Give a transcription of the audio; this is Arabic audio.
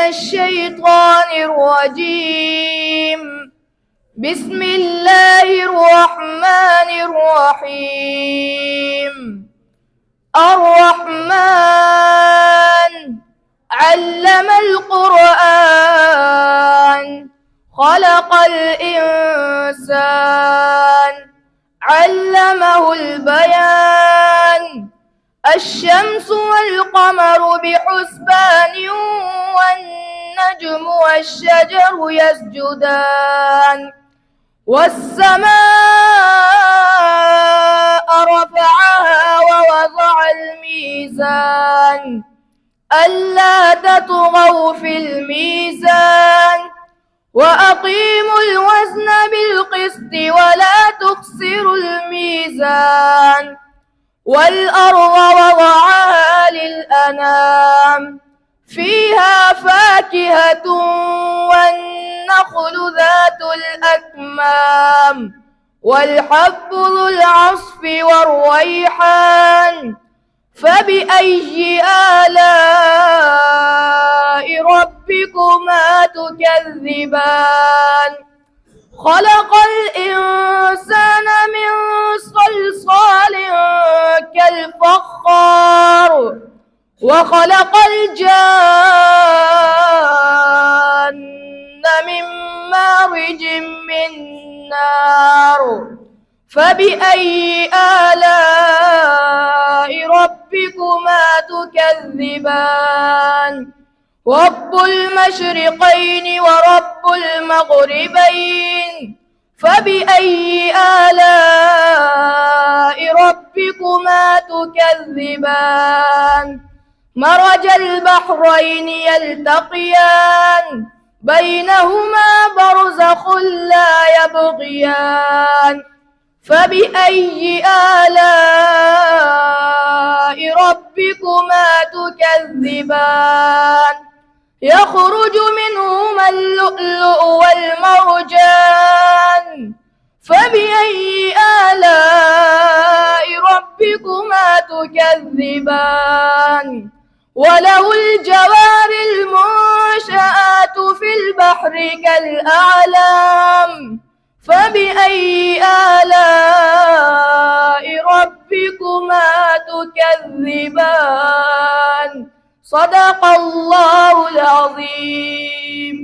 الشيطان الرجيم. بسم الله الرحمن الرحيم. الرحمن علم القرآن خلق الإنسان علمه البيان. الشمس والقمر بحسبان والنجم والشجر يسجدان. والسماء رفعها ووضع الميزان ألا تطغوا في الميزان وأقيموا الوزن بالقسط ولا تخسروا الميزان. والأرض وضعها للأنام فيها فاكهة والنخل ذات الأكمام والحب ذو العصف والريحان. فبأي آلاء ربكما تكذبان؟ خلق الإنسان من صلصال كالفخار وخلق الجان من مارج من نار. فبأي آلاء ربكما تكذبان؟ رب المشرقين ورب المغربين. فبأي آلاء ربكما تكذبان؟ مرج البحرين يلتقيان بينهما برزخ لا يبغيان. فبأي آلاء ربكما تكذبان؟ يخرج منهما اللؤلؤ والمرجان. فبأي آلاء ربكما تكذبان؟ وله الجوار المنشآت في البحر كالأعلام. فبأي آلاء ربكما تكذبان؟ صدق الله العظيم.